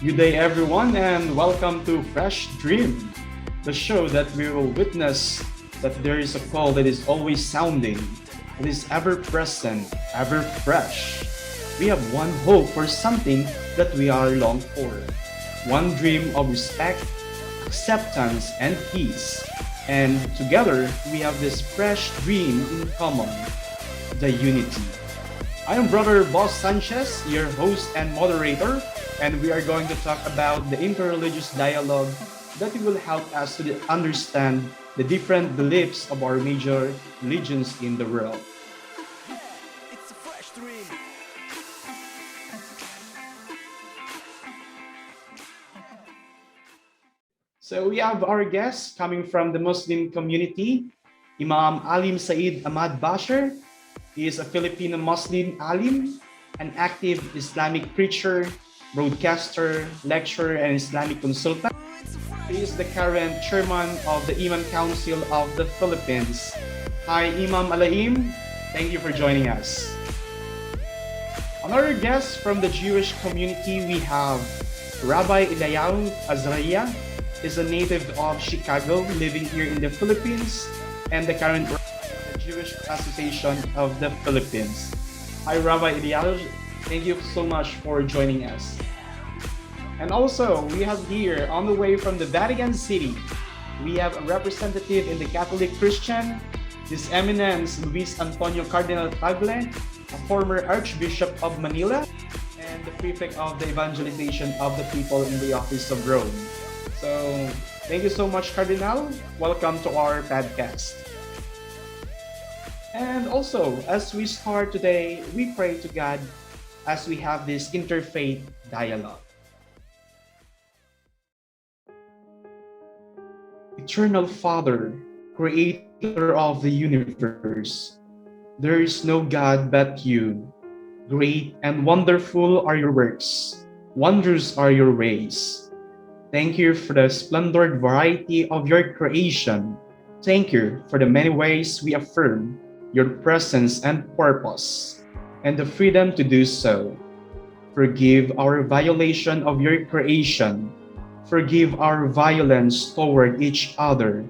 Good day, everyone, and welcome to FreshDream, the show that we will witness that there is a call that is always sounding, it is ever present, ever fresh. We have one hope for something that we are long for, one dream of respect, acceptance, and peace. And together, we have this fresh dream in common, the unity. I am Brother Boss Sanchez, your host and moderator, and we are going to talk about the interreligious dialogue that will help us to understand the different beliefs of our major religions in the world. It's a fresh dream. So we have our guests coming from the Muslim community, Imam Aleem Said Ahmad Bashir. He is a Filipino Muslim alim, an active Islamic preacher, broadcaster, lecturer, and Islamic consultant. He is the current chairman of the Imam Council of the Philippines. Hi, Imam Aleem. Thank you for joining us. Another guest from the Jewish community, we have Rabbi Eliyahu Azaria. Is a native of Chicago, living here in the Philippines, and the current the Jewish Association of the Philippines. Hi, Rabbi Eliyahu. Thank you so much for joining us. And also, we have here, on the way from the Vatican City, we have a representative in the Catholic Christian, His Eminence Luis Antonio Cardinal Tagle, a former Archbishop of Manila, and the prefect of the evangelization of the people in the office of Rome. So, thank you so much, Cardinal. Welcome to our podcast. And also, as we start today, we pray to God as we have this interfaith dialogue. Eternal Father, creator of the universe, there is no God but you. Great and wonderful are your works, wondrous are your ways. Thank you for the splendid variety of your creation. Thank you for the many ways we affirm your presence and purpose, and the freedom to do so. Forgive our violation of your creation. Forgive our violence toward each other.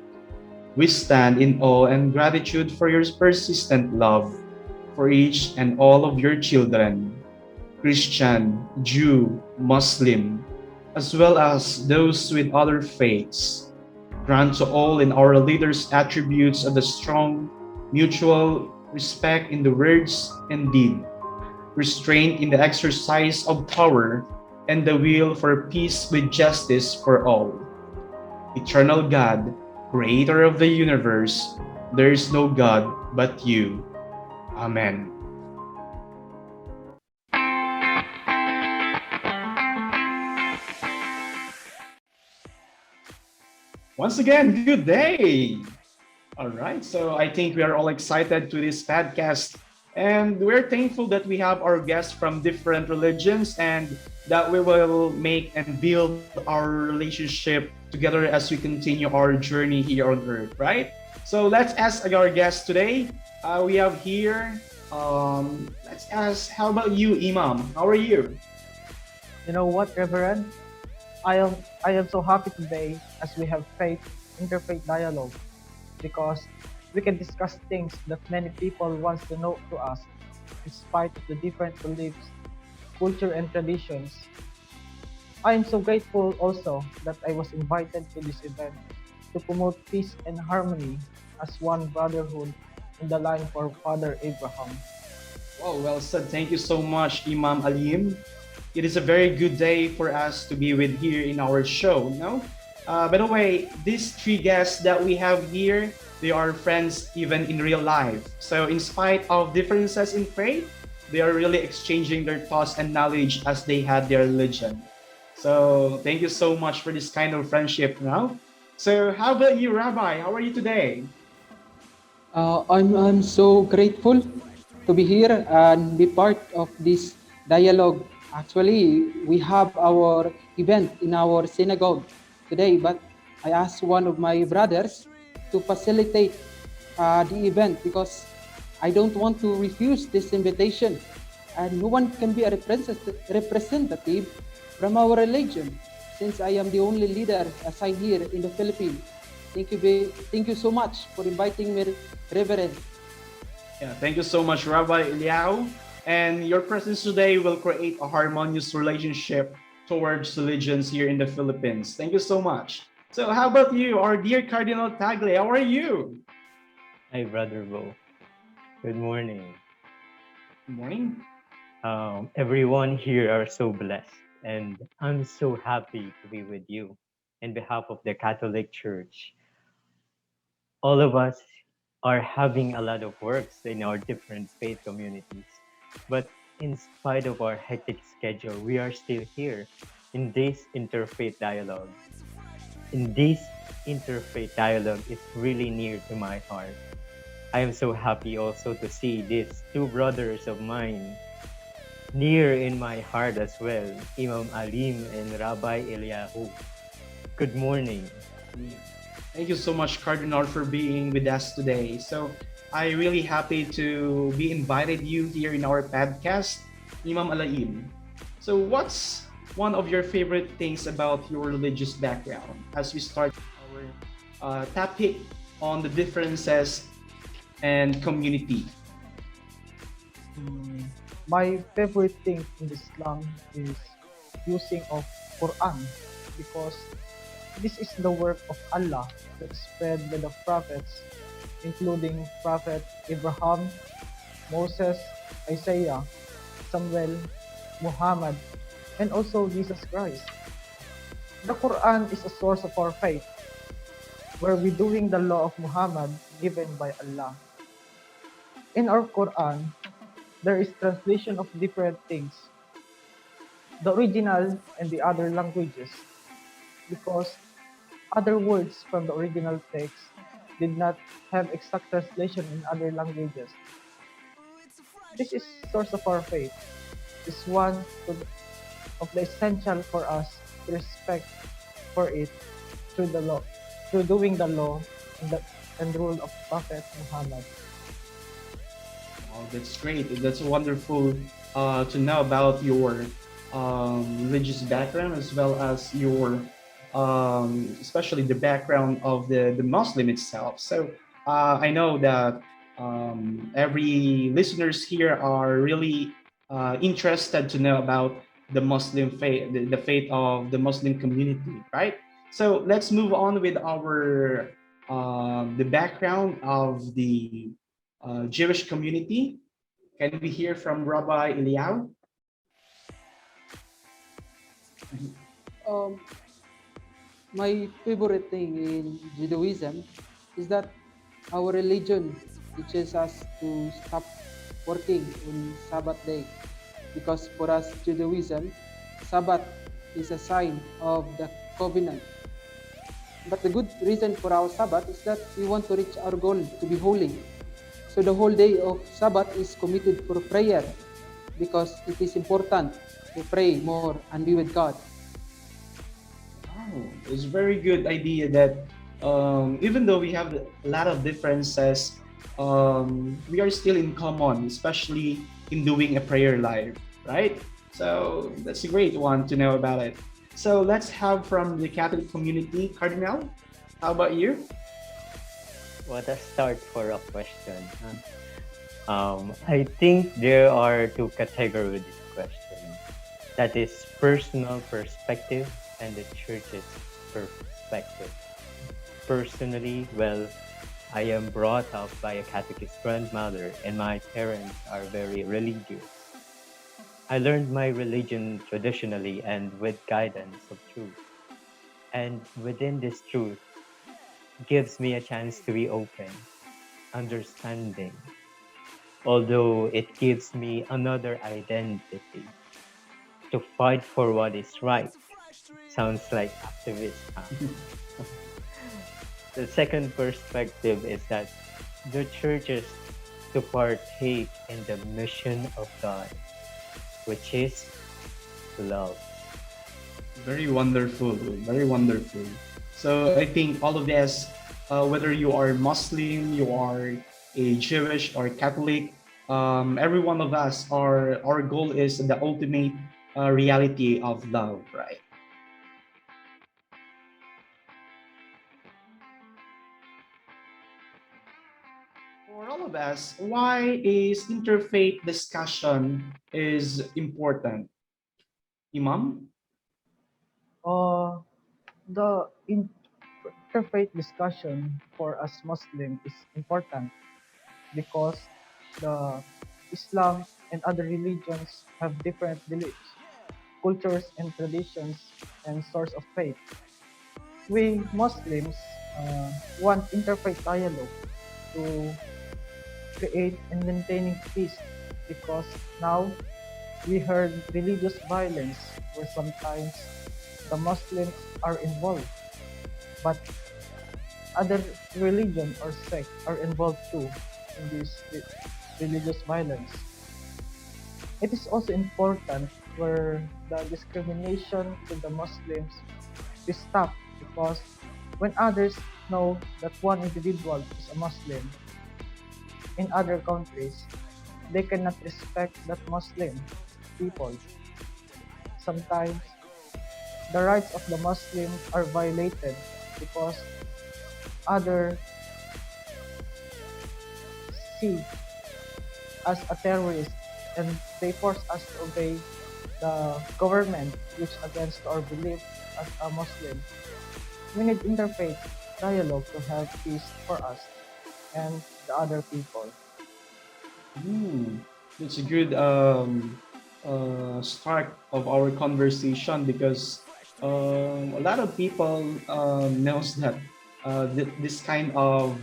We stand in awe and gratitude for your persistent love for each and all of your children, Christian, Jew, Muslim, as well as those with other faiths. Grant to all in our leaders attributes of the strong, mutual respect in the words and deed, restraint in the exercise of power, and the will for peace with justice for all. Eternal God, creator of the universe, there is no God but you. Amen. Once again, good day. All right, so I think we are all excited to this podcast, and we're thankful that we have our guests from different religions and that we will make and build our relationship together as we continue our journey here on earth, right? So let's ask our guests today. We have here, let's ask, how about you, Imam? How are you? You know what, Reverend? I am so happy today as we have interfaith dialogue, because we can discuss things that many people want to know to us, in spite of the different beliefs, culture, and traditions. I am so grateful also that I was invited to this event to promote peace and harmony as one brotherhood in the line for Father Abraham. Oh, well said. Thank you so much, Imam Aleem. It is a very good day for us to be with here in our show, no? By the way, these three guests that we have here, they are friends even in real life. So in spite of differences in faith, they are really exchanging their thoughts and knowledge as they had their religion. So thank you so much for this kind of friendship now. So how about you, Rabbi? How are you today? I'm so grateful to be here and be part of this dialogue. Actually, we have our event in our synagogue today, but I asked one of my brothers to facilitate the event because I don't want to refuse this invitation. And no one can be a representative from our religion, since I am the only leader assigned here in the Philippines. Thank you so much for inviting me, Reverend. Yeah, thank you so much, Rabbi Eliyahu. And your presence today will create a harmonious relationship towards religions here in the Philippines. Thank you so much. So, how about you, our dear Cardinal Tagle? How are you? Hi, Brother Bo. Good morning. Good morning. Everyone here are so blessed, and I'm so happy to be with you. In behalf of the Catholic Church, all of us are having a lot of works in our different faith communities. But in spite of our hectic schedule, we are still here in this interfaith dialogue. In this interfaith dialogue is really near to my heart. I am so happy also to see these two brothers of mine near in my heart as well, Imam Aleem and Rabbi Eliyahu. Good morning. Thank you so much, Cardinal, for being with us today. So, I really happy to be invited you here in our podcast, Imam Aleem. So, what's one of your favorite things about your religious background? As we start our topic on the differences and community. Mm, my favorite thing in Islam is using of Quran because this is the work of Allah that spread by the prophets, including Prophet Abraham, Moses, Isaiah, Samuel, Muhammad, and also Jesus Christ. The Quran is a source of our faith, where we doing the law of Muhammad given by Allah. In our Quran, there is translation of different things, the original and the other languages, because other words from the original text did not have exact translation in other languages. This is source of our faith. Is one of the essential for us to respect for it through the law, through doing the law and rule of Prophet Muhammad. Oh, that's great. That's wonderful to know about your religious background as well as your, especially the background of the Muslim itself. So I know that every listeners here are really interested to know about the Muslim faith, the faith of the Muslim community, right? So let's move on with our the background of the Jewish community. Can we hear from Rabbi Eliyahu? Um, my favorite thing in Judaism is that our religion teaches us to stop working on Sabbath day because for us Judaism, Sabbath is a sign of the covenant. But the good reason for our Sabbath is that we want to reach our goal to be holy. So the whole day of Sabbath is committed for prayer because it is important to pray more and be with God. Oh, it's a very good idea that even though we have a lot of differences, we are still in common, especially in doing a prayer live, right? So that's a great one to know about it. So let's have from the Catholic community, Cardinal. How about you? What a start for a question. I think there are two categories with this question. That is personal perspective and the church's perspective. Personally, well, I am brought up by a catechist grandmother and my parents are very religious. I learned my religion traditionally and with guidance of truth. And within this truth gives me a chance to be open, understanding, although it gives me another identity to fight for what is right. Sounds like activist, huh? The second perspective is that the church is to partake in the mission of God, which is love. Very wonderful, very wonderful. So I think all of this, whether you are Muslim, you are a Jewish or Catholic, every one of us, our goal is the ultimate reality of love, right? For all of us, why is interfaith discussion is important? Imam? Uh, the interfaith discussion for us Muslim is important because the Islam and other religions have different beliefs, cultures and traditions and source of faith. We Muslims want interfaith dialogue to create and maintaining peace because now we heard religious violence where sometimes the Muslims are involved, but other religion or sect are involved too in this religious violence. It is also important where the discrimination to the Muslims is stopped because when others know that one individual is a Muslim in other countries, they cannot respect that Muslim people. Sometimes the rights of the Muslim are violated because other see as a terrorist and they force us to obey the government which against our belief as a Muslim. We need interfaith dialogue to have peace for us and the other people. That's a good start of our conversation because a lot of people knows that this kind of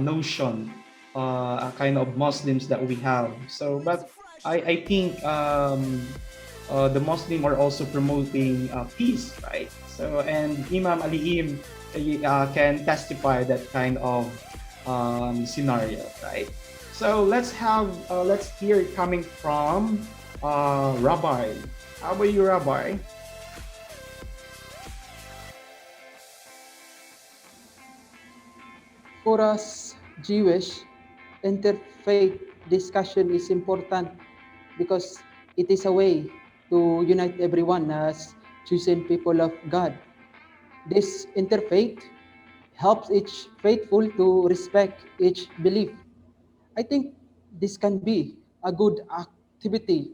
notion, a kind of Muslims that we have. So, but I think the Muslim are also promoting peace, right? So, and Imam Aleem can testify that kind of scenario, right? So let's hear it coming from Rabbi. How about you, Rabbi? For us Jewish, interfaith discussion is important because it is a way to unite everyone as chosen people of God. This interfaith helps each faithful to respect each belief. I think this can be a good activity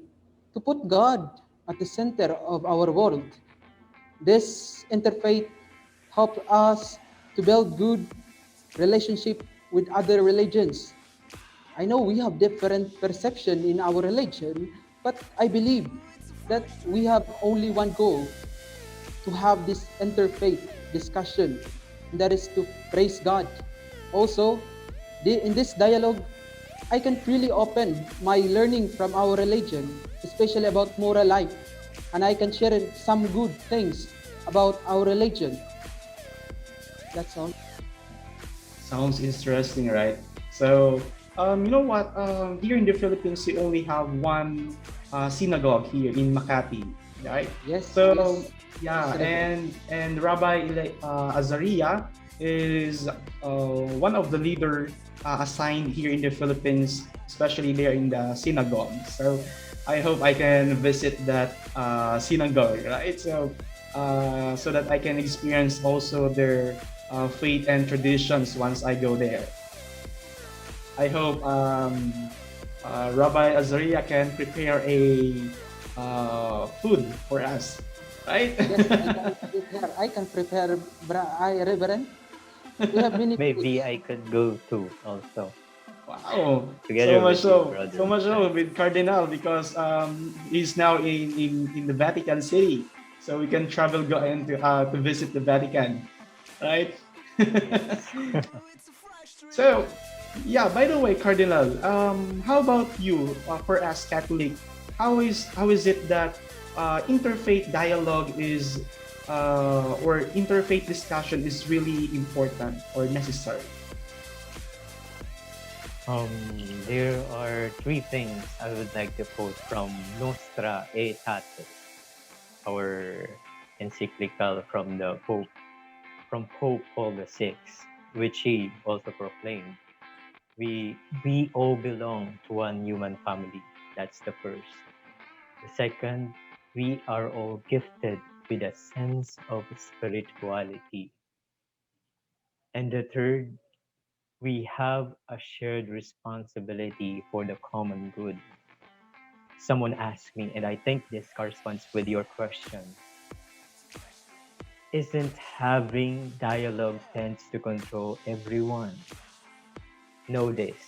to put God at the center of our world. This interfaith helps us to build good relationship with other religions. I know we have different perception in our religion, but I believe that we have only one goal to have this interfaith discussion, and that is to praise God. Also, in this dialogue, I can really open my learning from our religion, especially about moral life, and I can share some good things about our religion. That's all. Sounds interesting, right? So, you know what? Here in the Philippines, we only have one synagogue here in Makati, right? Yes, So, yes. yeah, Celebrate. and Rabbi Azaria is one of the leader assigned here in the Philippines, especially there in the synagogue. So, I hope I can visit that synagogue, right? So, so that I can experience also their faith and traditions once I go there. I hope Rabbi Azaria can prepare a food for us, right? Yes, I can prepare, Reverend. We have many Maybe foods. I could go too also, Wow, together with you, brother. so much so with Cardinal because he's now in the Vatican City, so we can travel go and to visit the Vatican, right? Yes. So, yeah. By the way, Cardinal, how about you? For us Catholic, how is it that interfaith dialogue is or interfaith discussion is really important or necessary? Um, there are three things I would like to quote from Nostra Aetate, our encyclical from the Pope, from Pope Paul VI, which he also proclaimed. We all belong to one human family. That's the first. The second, We are all gifted with a sense of spirituality. And the third, we have a shared responsibility for the common good. Someone asked me, and I think this corresponds with your question, isn't having dialogue tends to control everyone? Know this,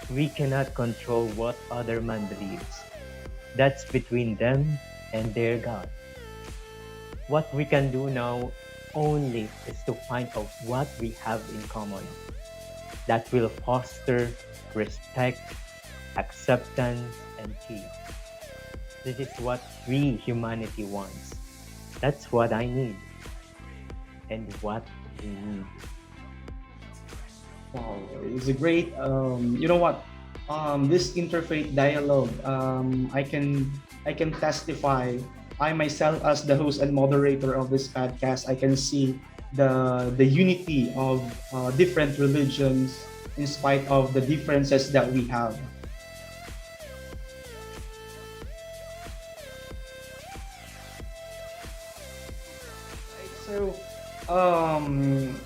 we cannot control what other man believes. That's between them and their God. What we can do now only is to find out what we have in common that will foster respect, acceptance, and peace. This is what we humanity wants. That's what I need and what we need. Wow, it's a great. You know what? This interfaith dialogue. I can testify. I myself, as the host and moderator of this podcast, I can see the unity of different religions in spite of the differences that we have. Right? So, um,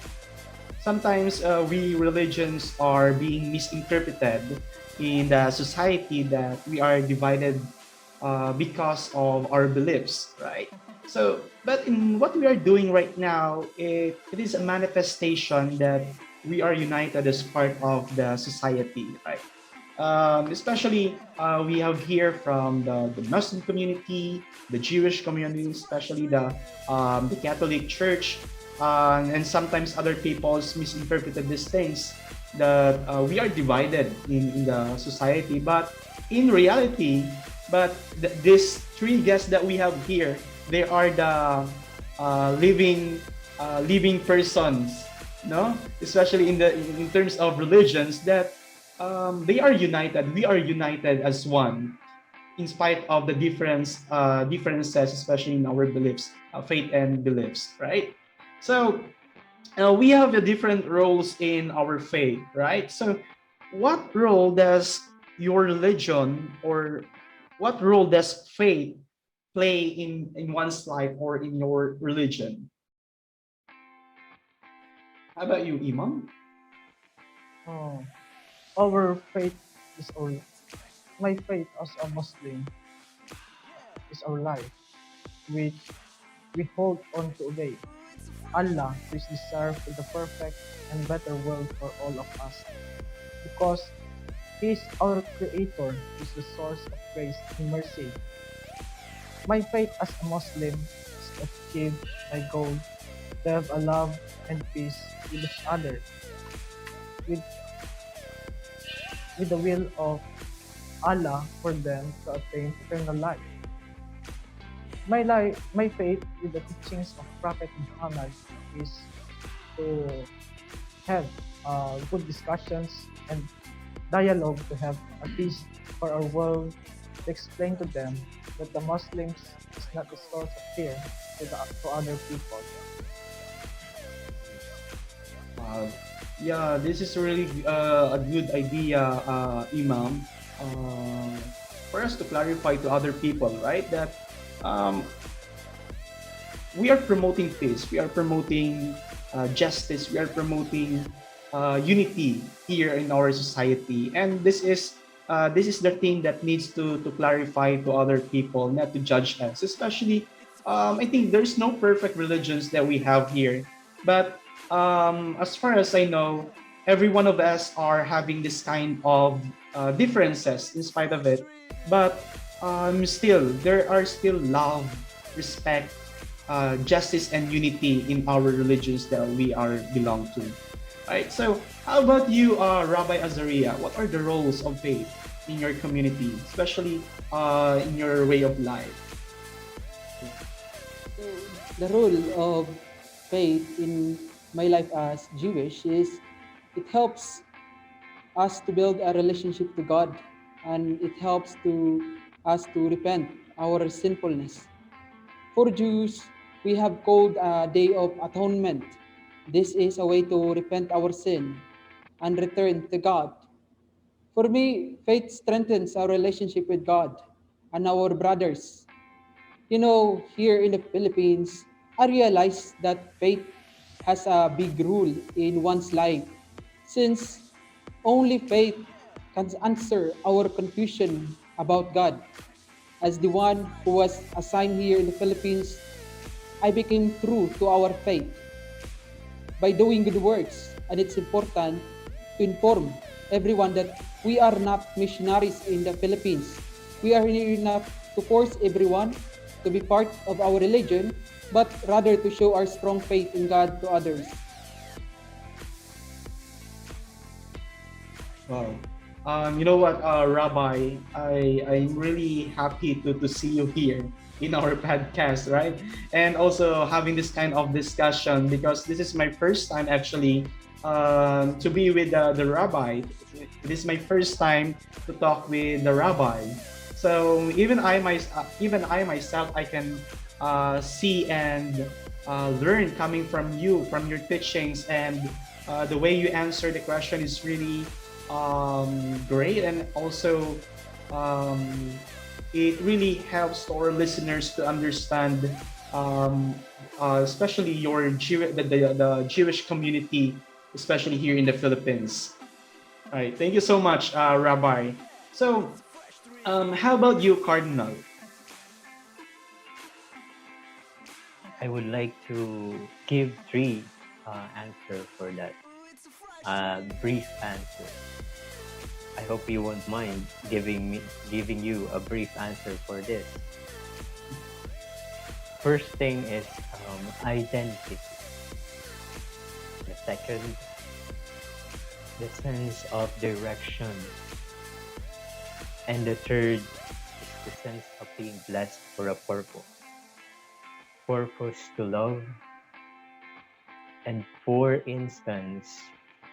sometimes we religions are being misinterpreted in the society that we are divided because of our beliefs, right? So, but in what we are doing right now, it is a manifestation that we are united as part of the society, right? Especially, we have here from the Muslim community, the Jewish community, especially the Catholic Church, and sometimes other people's misinterpreted these things that we are divided in the society. But in reality, these three guests that we have here, they are the living persons, no? Especially in terms of religions that they are united. We are united as one, in spite of the differences, especially in our beliefs, faith and beliefs, right? So we have the different roles in our faith, right? So, what role does your religion or what role does faith play in one's life or in your religion? How about you, Imam? Oh, our faith is our my faith as a Muslim is our life, which we hold on to obey. Allah, which deserve for the perfect and better world for all of us, because He is our Creator, is the source of grace and mercy. My faith as a Muslim is to achieve my goal to have a love and peace with each other, with, with the will of Allah for them to attain eternal life. My faith with the teachings of Prophet Muhammad is to have good discussions and dialogue to have a peace for our world, to explain to them that the Muslims is not the source of fear to other people. Uh, yeah, this is really a good idea, Imam, uh, for us to clarify to other people, right? That um, we are promoting peace, we are promoting justice, we are promoting unity here in our society, and this is the thing that needs to clarify to other people, not to judge us. Especially, I think there's no perfect religions that we have here, but as far as I know, every one of us are having this kind of differences in spite of it, but still there are still love, respect, justice and unity in our religions that we are belong to. Right. So, how about you, Rabbi Azaria? What are the roles of faith in your community, especially in your way of life? So the role of faith in my life as Jewish is it helps us to build a relationship to God, and it helps to us to repent our sinfulness. For Jews, we have called a day of atonement. This is a way to repent our sin and return to God. For me, faith strengthens our relationship with God. and our brothers. Here in the Philippines, I realized that faith has a big role in one's life since only faith can answer our confusion about God. As the one who was assigned here in the Philippines, I became true to our faith by doing good works, and it's important to inform everyone that we are not missionaries in the Philippines. We are here not to force everyone to be part of our religion, but rather to show our strong faith in God to others. Wow. You know what, Rabbi, I'm really happy to see you here in our podcast, right? And also having this kind of discussion because this is my first time actually to be with the Rabbi. It is my first time to talk with the Rabbi. So even I myself, I can see and learn coming from you, from your teachings, and the way you answer the question is really great, and also um, it really helps our listeners to understand, um, especially the Jewish community, especially here in the Philippines. All right, thank you so much, Rabbi. So, how about you, Cardinal? I would like to give three answer for that. Brief answer. I hope you won't mind giving you a brief answer for this. First thing is identity. The second, the sense of direction. And the third is the sense of being blessed for a purpose. Purpose to love. And for instance,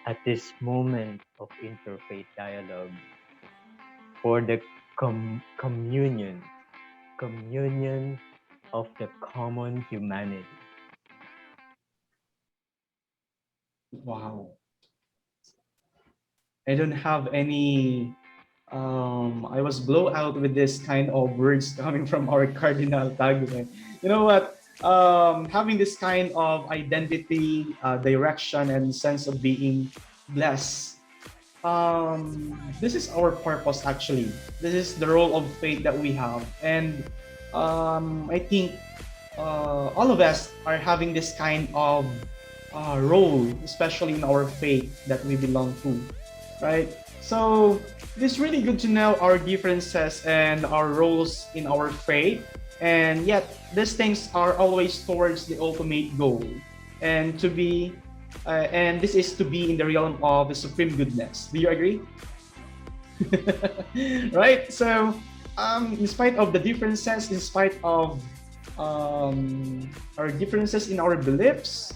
at this moment of interfaith dialogue, for the communion of the common humanity. Wow, I don't have any. I was blown out with this kind of words coming from our Cardinal Tagle. You know what? Having this kind of identity, direction, and sense of being blessed. This is our purpose actually. This is the role of faith that we have, and I think all of us are having this kind of role, especially in our faith that we belong to, right? So it is really good to know our differences and our roles in our faith, and yet these things are always towards the ultimate goal, and to be, and this is to be in the realm of the supreme goodness. Do you agree? Right? So, in spite of the differences, in spite of our differences in our beliefs,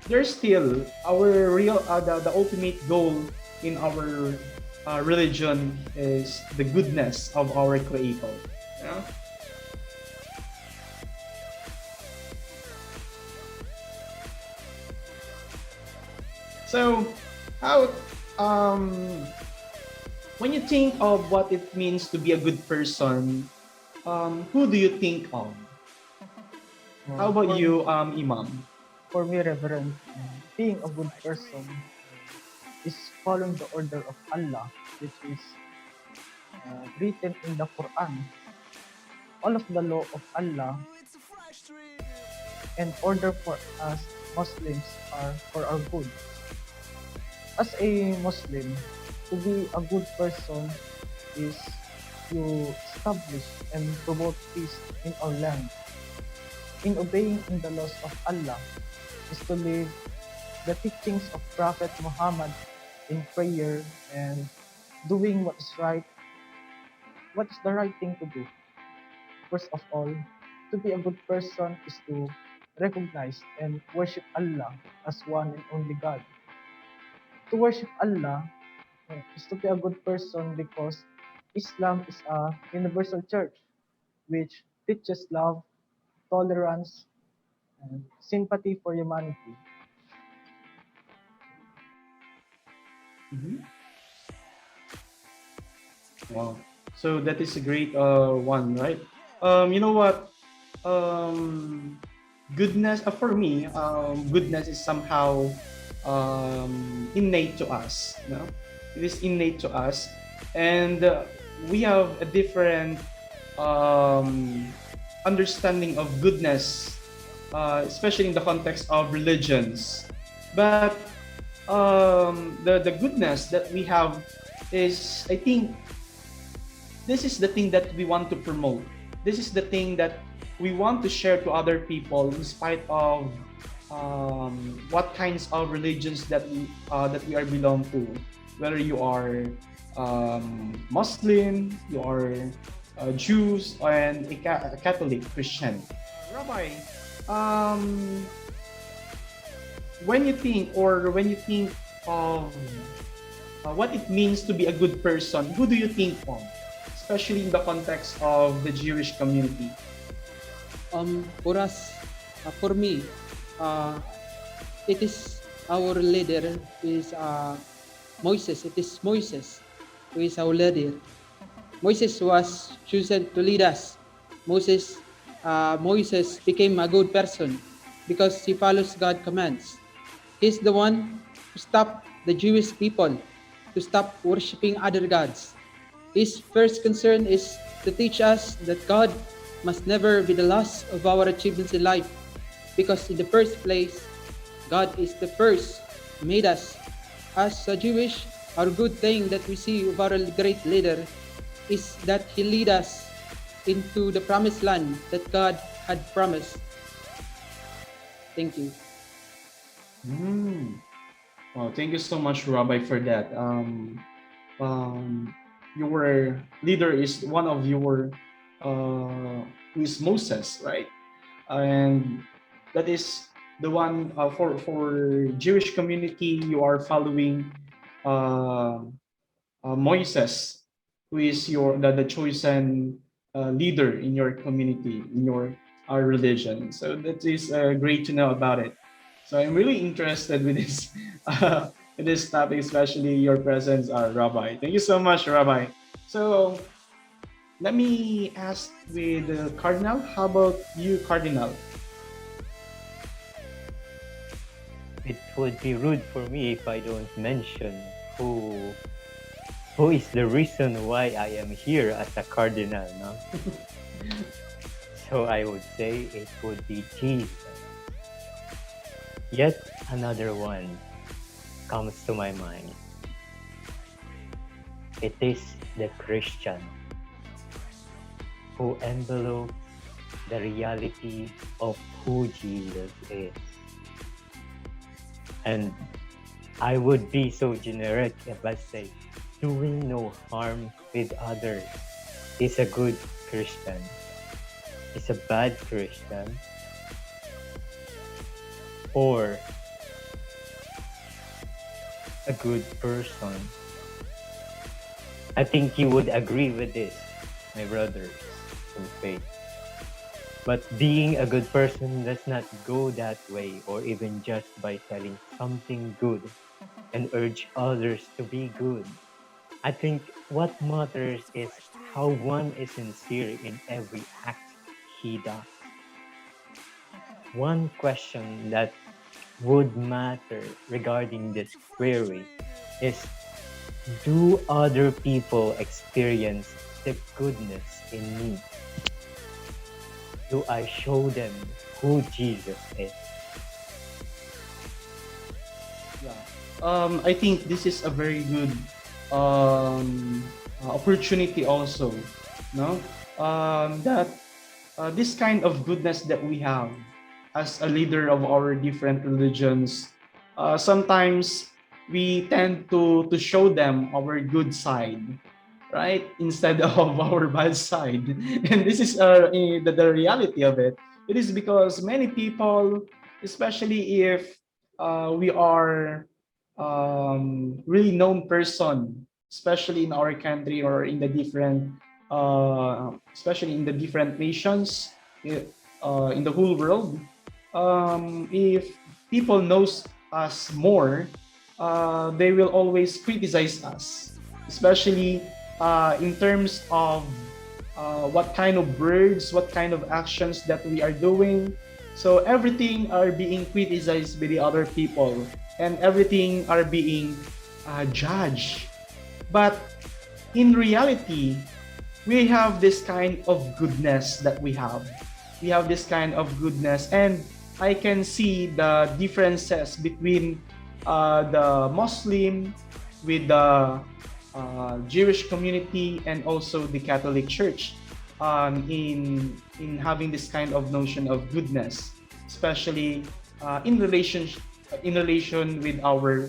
there's still our real the ultimate goal in our religion is the goodness of our creator. Yeah? So how um when you think of what it means to be a good person, who do you think of? How about For you, Imam? for me, Reverend, being a good person is following the order of Allah, which is written in the Quran. All of the law of Allah and order for us Muslims are for our good. As a Muslim, to be a good person is to establish and promote peace in our land. In obeying in the laws of Allah is to live the teachings of Prophet Muhammad in prayer and doing what is the right thing to do. First of all, to be a good person is to recognize and worship Allah as one and only God. To worship Allah is to be a good person because Islam is a universal church which teaches love, tolerance, and sympathy for humanity. Mhm. Wow. So that is a great one, right? You know what? Um, Goodness for me, goodness is somehow innate to us. You know, it is innate to us, and we have a different um, understanding of goodness, especially in the context of religions. But the goodness that we have is, I think, this is the thing that we want to promote. This is the thing that we want to share to other people, in spite of what kinds of religions that we are belong to. Whether you are Muslim, you are Jews, and a Catholic Christian. Rabbi, um, when you think of what it means to be a good person, who do you think of, especially in the context of the Jewish community? For us, for me, uh, it is our leader is Moses. It is Moses who is our leader. Moses was chosen to lead us. Moses became a good person because he follows God's commands. He's the one who stopped the Jewish people to stop worshiping other gods. His first concern is to teach us that God must never be the loss of our achievements in life, because in the first place, God is the first who made us. As a Jewish, our good thing that we see of our great leader is that he lead us into the promised land that God had promised. Thank you. Mm. Well, thank you so much, Rabbi, for that. Your leader is one of your who is Moses, right? And that is the one for Jewish community. You are following uh, Moses, who is the chosen leader in your community, in your religion. So that is great to know about it. So I'm really interested with this with this topic, especially your presence, Rabbi. Thank you so much, Rabbi. So let me ask with Cardinal. How about you, Cardinal? It would be rude for me if I don't mention who is the reason why I am here as a cardinal, no? So I would say it would be Jesus. Yet another one comes to my mind. It is the Christian who envelopes the reality of who Jesus is. And I would be so generic if I say, doing no harm with others is a good Christian. Is a bad Christian, or a good person. I think you would agree with this, my brothers in faith. But being a good person does not go that way, or even just by telling something good and urge others to be good. I think what matters is how one is sincere in every act he does. One question that would matter regarding this query is, do other people experience the goodness in me? Do I show them who Jesus is? Yeah. I think this is a very good opportunity also, no? That this kind of goodness that we have as a leader of our different religions, sometimes we tend to show them our good side, right? Instead of our bad side. And this is the reality of it. It is because many people, especially if we are really known person, especially in our country or in the different, especially in the different nations, in the whole world, if people knows us more, they will always criticize us, especially in terms of what kind of words, what kind of actions that we are doing. So everything are being criticized by the other people, and everything are being judged. But in reality, we have this kind of goodness that we have. We have this kind of goodness, and I can see the differences between the Muslim with the Jewish community and also the Catholic Church in having this kind of notion of goodness, especially in relation with our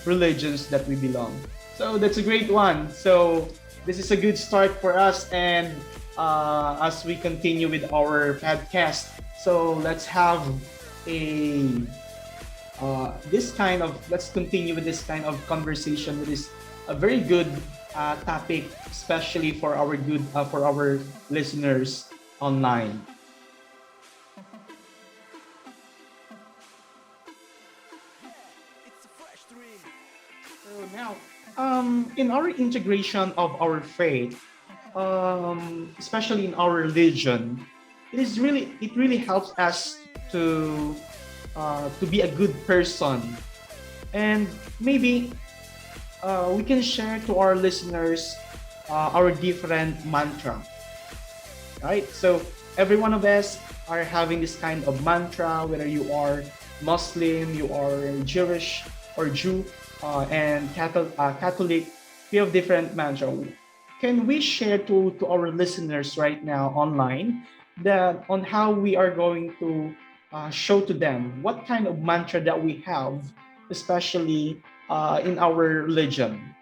religions that we belong. So that's a great one. So this is a good start for us, and as we continue with our podcast, so let's have a let's continue with this kind of conversation with this a very good topic, especially for our listeners online. It's a fresh dream. So now, in our integration of our faith, especially in our religion, it really helps us to be a good person, and maybe we can share to our listeners our different mantra, right? So every one of us are having this kind of mantra, whether you are Muslim, you are Jewish or Jew, and Catholic. We have different mantra. Can we share to our listeners right now online that on how we are going to show to them what kind of mantra that we have, especially in our religion?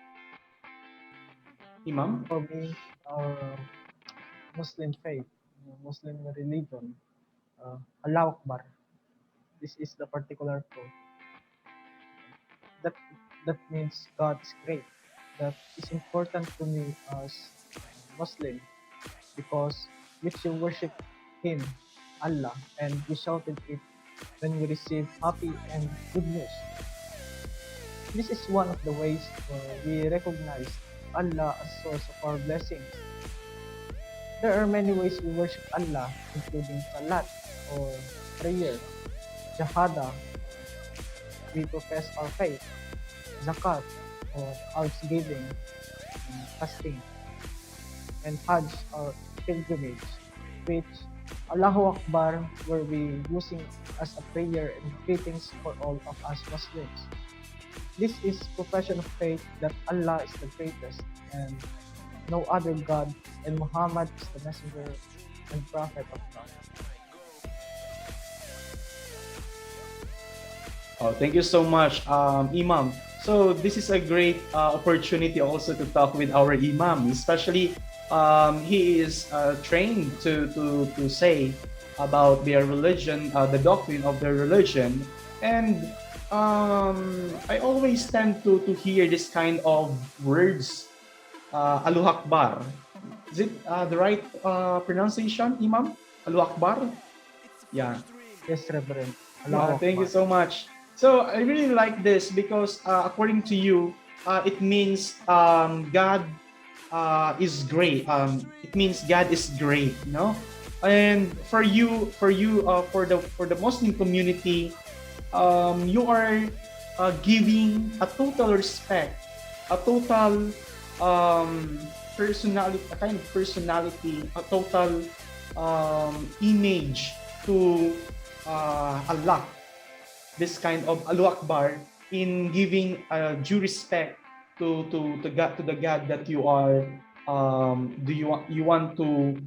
Imam? For me, our Muslim faith, Muslim religion, Allah Akbar. This is the particular quote. That that means God is great. That is important to me as Muslim because we should worship Him, Allah, and we shouted it when we receive happy and good news. This is one of the ways we recognize Allah as source of our blessings. There are many ways we worship Allah, including salat or prayer, shahada, we profess our faith, zakat or almsgiving, and fasting, and hajj or pilgrimage, which Allahu Akbar were we using as a prayer and greetings for all of us Muslims. This is profession of faith that Allah is the greatest and no other God, and Muhammad is the messenger and prophet of God. Oh, thank you so much, Imam. So this is a great opportunity also to talk with our Imam, especially he is trained to say about their religion, the doctrine of their religion, and I always tend to hear this kind of words, Allahu Akbar. Is it the right pronunciation, Imam? Allahu Akbar? It's a Yeah. fresh dream. Yes, Reverend. Yeah, Allahu thank you Akbar. so much. So I really like this because according to you, it means God is great. It means God is great, you know. And for the Muslim community, you are giving a total respect, a total personality, a kind of personality, a total image to Allah, this kind of Allahu Akbar, in giving due respect to God, to the God that you are you want to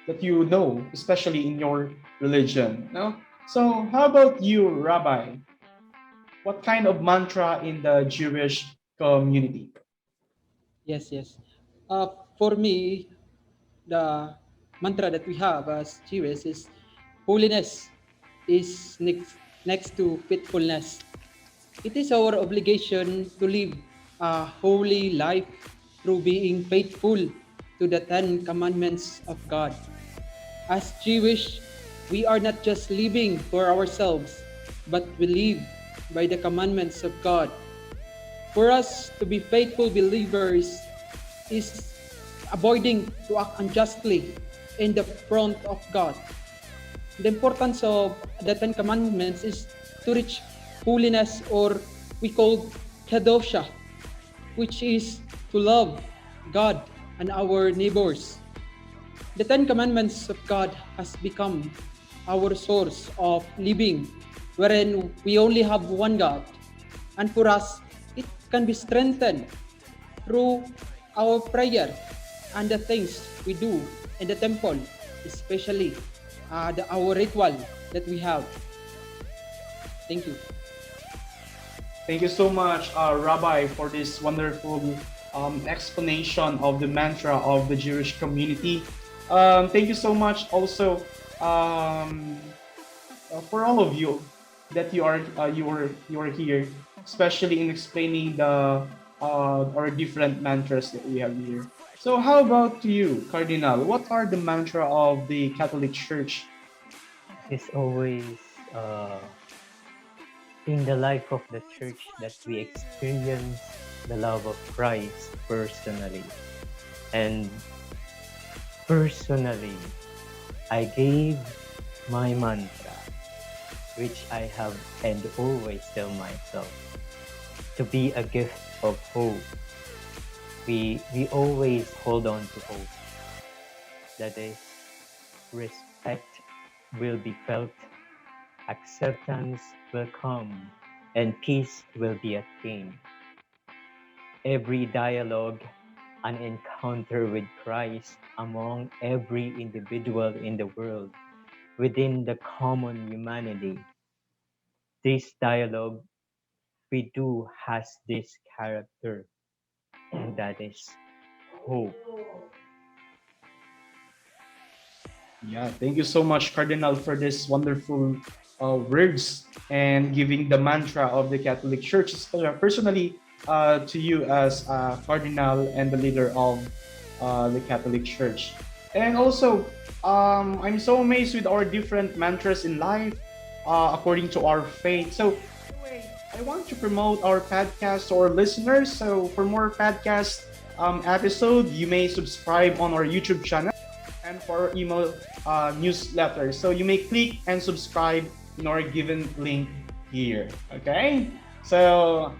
that you know, especially in your religion. No? So how about you, Rabbi? What kind of mantra in the Jewish community? Yes, yes. For me, the mantra that we have as Jews is holiness is next to faithfulness. It is our obligation to live a holy life through being faithful to the Ten Commandments of God. As Jewish, we are not just living for ourselves, but we live by the commandments of God. For us to be faithful believers is avoiding to act unjustly in the front of God. The importance of the Ten Commandments is to reach holiness, or we call kedosha, which is to love God and our neighbors. The Ten Commandments of God has become our source of living, wherein we only have one God. And for us, it can be strengthened through our prayer and the things we do in the temple, especially our ritual that we have. Thank you. Thank you so much, Rabbi, for this wonderful explanation of the mantra of the Jewish community. Thank you so much also um, for all of you that you are here, especially in explaining the our different mantras that we have here. So, how about you, Cardinal? What are the mantra of the Catholic Church? It's always uh, in the life of the church that we experience the love of Christ personally. And personally, I gave my mantra, which I have and always tell myself, to be a gift of hope. We always hold on to hope. That is, respect will be felt, acceptance will come, and peace will be attained. Every dialogue, an encounter with Christ among every individual in the world, within the common humanity. This dialogue we do has this character, and that is hope. Yeah, thank you so much, Cardinal, for this wonderful words and giving the mantra of the Catholic Church, personally to you as Cardinal and the leader of the Catholic Church. And also, I'm so amazed with our different mantras in life according to our faith. So, anyway, I want to promote our podcast to our listeners. So, for more podcast episode, you may subscribe on our YouTube channel and for our email newsletter. So you may click and subscribe in our given link here. Okay? So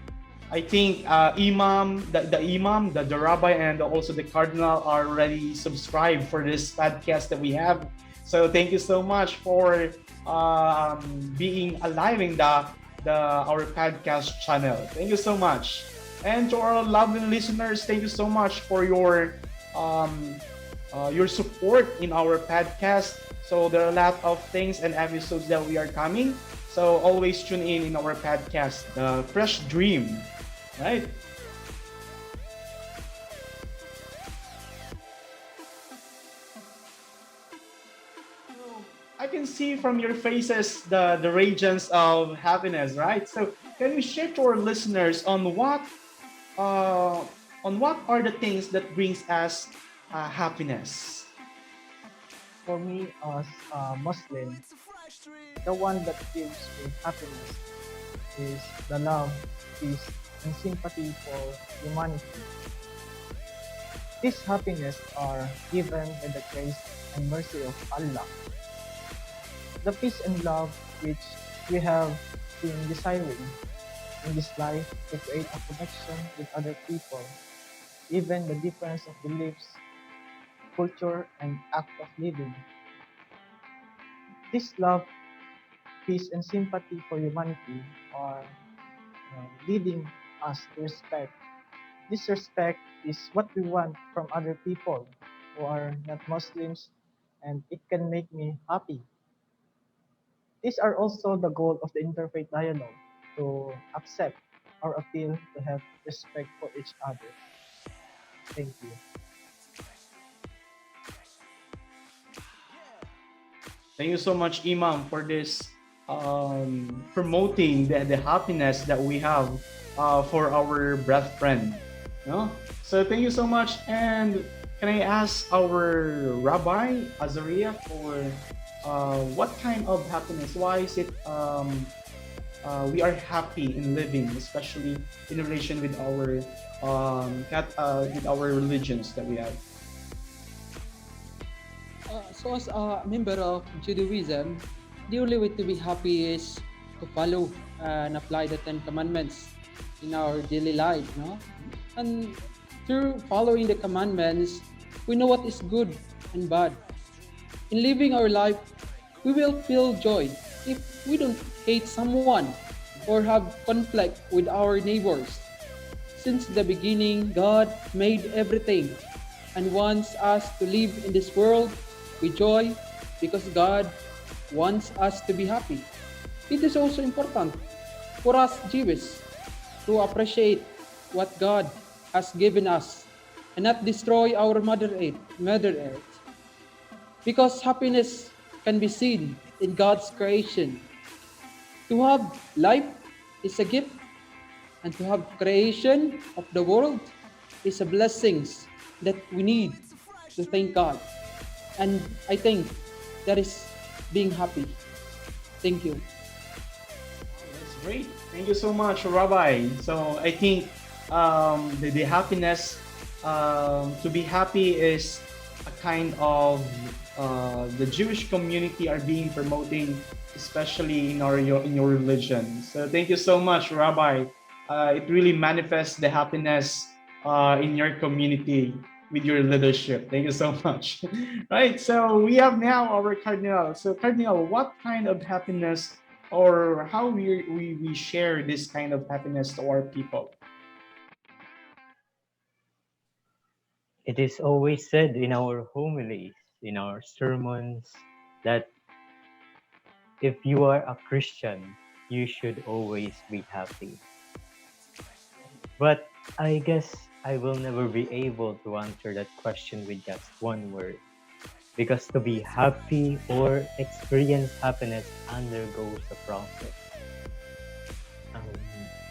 I think the Rabbi, and also the Cardinal are already subscribed for this podcast that we have. So thank you so much for being alive in our podcast channel. Thank you so much. And to our lovely listeners, thank you so much for your support in our podcast. So there are a lot of things and episodes that we are coming. So always tune in our podcast, the FreshDream, right? I can see from your faces the radiance of happiness, right? So can you share to our listeners uh, on what are the things that brings us happiness? For me, as a Muslim, the one that gives me happiness is the love, peace, and sympathy for humanity. These happiness are given by the grace and mercy of Allah. The peace and love which we have been desiring in this life to create a connection with other people, even the difference of beliefs, culture, and act of living. This love, peace, and sympathy for humanity are leading us to respect. This respect is what we want from other people who are not Muslims, and it can make me happy. These are also the goal of the Interfaith Dialogue, to accept or appeal to have respect for each other. Thank you. Thank you so much, Imam, for this promoting the happiness that we have for our breath friend. No? So thank you so much. And can I ask our Rabbi Azaria for what kind of happiness? Why is it we are happy in living, especially in relation with our religions that we have. So as a member of Judaism, the only way to be happy is to follow and apply the Ten Commandments in our daily life, no? And through following the commandments, we know what is good and bad. In living our life, we will feel joy if we don't hate someone or have conflict with our neighbors. Since the beginning, God made everything and wants us to live in this world with joy because God wants us to be happy. It is also important for us Jews to appreciate what God has given us and not destroy our Mother Earth. Because happiness can be seen in God's creation. To have life is a gift, and to have creation of the world is a blessings that we need to thank God. And I think that is being happy. Thank you. That's great. Thank you so much, Rabbi. So I think the happiness, to be happy is a kind of the Jewish community are being promoting, especially in your religion. So thank you so much, Rabbi. It really manifests the happiness in your community with your leadership. Thank you so much. Right. So we have now our Cardinal. So Cardinal, what kind of happiness or how we share this kind of happiness to our people? It is always said in our homilies, in our sermons, that if you are a Christian, you should always be happy. But I guess I will never be able to answer that question with just one word. Because to be happy or experience happiness undergoes a process. Um,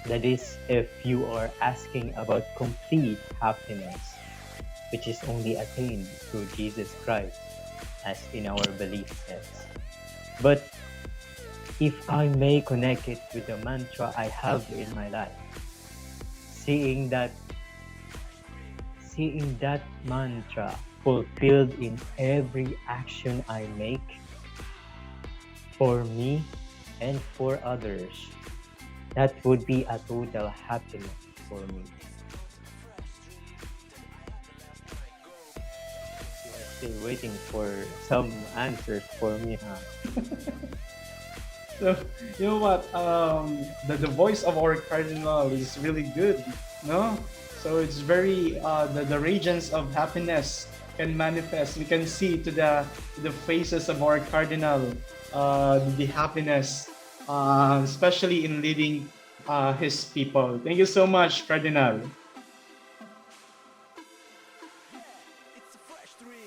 that is, if you are asking about complete happiness, which is only attained through Jesus Christ, as in our belief says. But if I may connect it with the mantra I have in my life, seeing that mantra fulfilled in every action I make for me and for others, that would be a total happiness for me. You are still waiting for some answers for me, huh? So you know what? The voice of our Cardinal is really good, no? So it's very the regions of happiness can manifest. We can see to the faces of our Cardinal the happiness, especially in leading his people. Thank you so much, Cardinal. It's a fresh dream.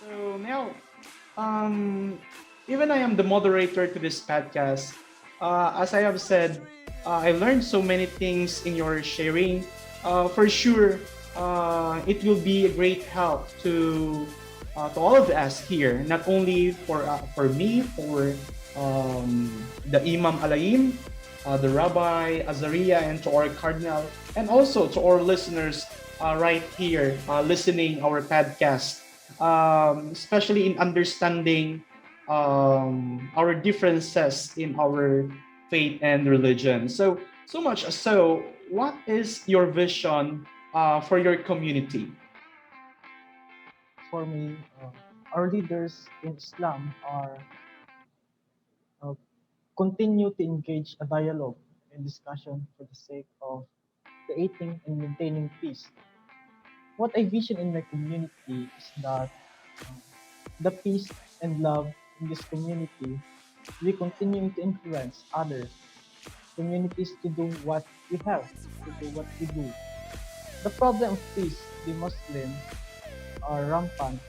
So now, um, even I am the moderator to this podcast. As I have said, I learned so many things in your sharing. For sure, it will be a great help to all of us here, not only for me, for the Imam Aleem, the Rabbi Azaria, and to our Cardinal, and also to our listeners right here listening our podcast, especially in understanding our differences in our faith and religion. So much so, what is your vision for your community? For me, our leaders in Islam are uh, continue to engage a dialogue and discussion for the sake of creating and maintaining peace. What I vision in my community is that uh, the peace and love in this community we continue to influence others communities to do what we have to do what we do. The problem of peace, the Muslims are rampant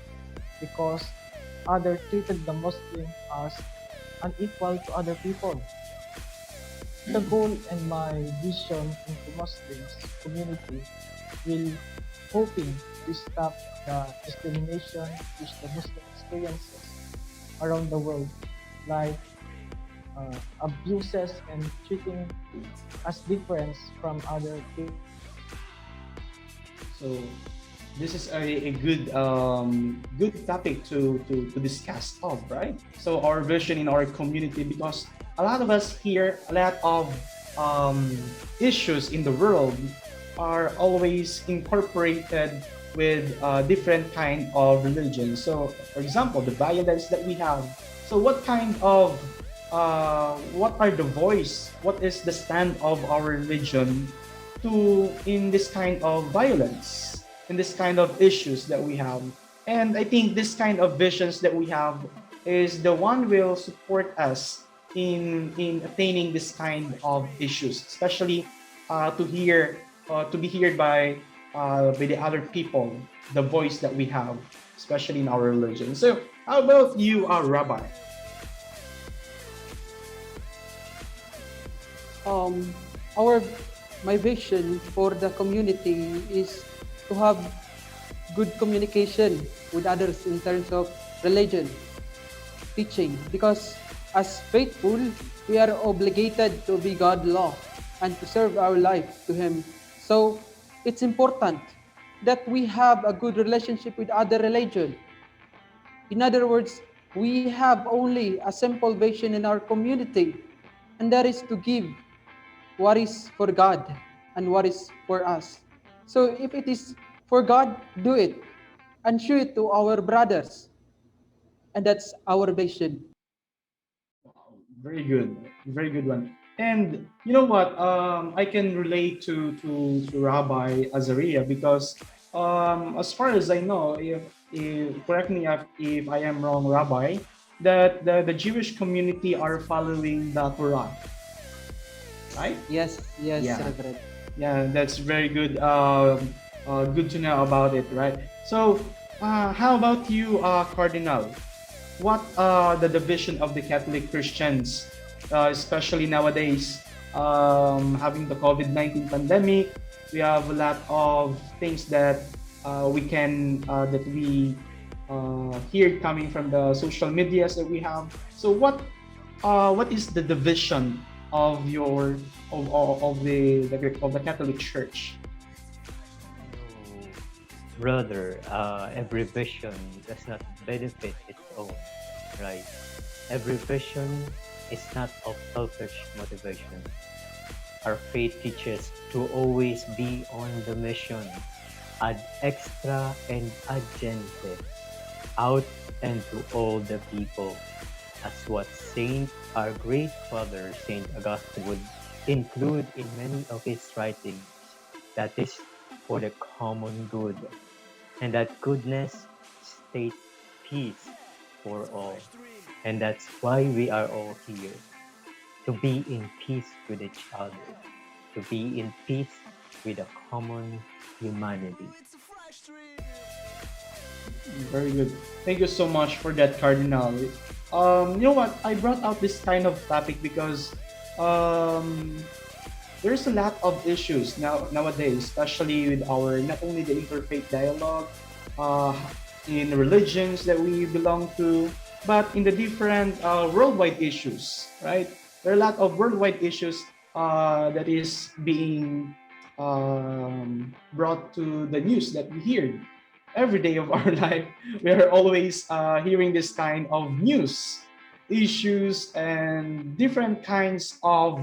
because others treated the Muslim as unequal to other people. The goal and my vision into Muslims community will hoping to stop the discrimination which the Muslim experiences around the world like abuses and treating us different from other people. So this is a good good topic to discuss of, right? So our vision in our community, because a lot of us here, a lot of um, issues in the world are always incorporated with different kind of religion. So for example, the violence that we have. So what kind of what are the voice? What is the stand of our religion to in this kind of violence, in this kind of issues that we have? And I think this kind of visions that we have is the one will support us in attaining this kind of issues, especially to hear to be heard by the other people, the voice that we have, especially in our religion. So how about you, Rabbi? Um, our my vision for the community is to have good communication with others in terms of religion teaching, because as faithful we are obligated to be God law and to serve our life to Him. So it's important that we have a good relationship with other religion. In other words, we have only a simple vision in our community, and that is to give what is for God and what is for us. So if it is for God, do it and show it to our brothers. And that's our vision. Wow, very good one. And you know what? I can relate to Rabbi Azaria because as far as I know, if correct me if I am wrong, Rabbi, that the Jewish community are following the Quran, right? Yes, yes, Yeah, Reverend. yeah, that's very good. Good to know about it, right? So, how about you, Cardinal? What the division of the Catholic Christians, especially nowadays, having the COVID-19 pandemic, we have a lot of things that we can that we hear coming from the social medias that we have. So what is the division of your of the Catholic Church? No, brother, every vision does not benefit its own, right? Every vision is not of selfish motivation. Our faith teaches to always be on the mission, ad extra and ad gentes, out and to all the people, as what Saint, our great father, Saint Augustine, would include in many of his writings. That is for the common good, and that goodness states peace for all. And that's why we are all here, to be in peace with each other, to be in peace with a common humanity. It's a FreshDream. Very good. Thank you so much for that, Cardinal. You know what? I brought out this kind of topic because um, there's a lot of issues nowadays, especially with our not only the interfaith dialogue, uh, in religions that we belong to, but in the different worldwide issues, right? There are a lot of worldwide issues that is being brought to the news that we hear every day of our life. We are always hearing this kind of news issues and different kinds of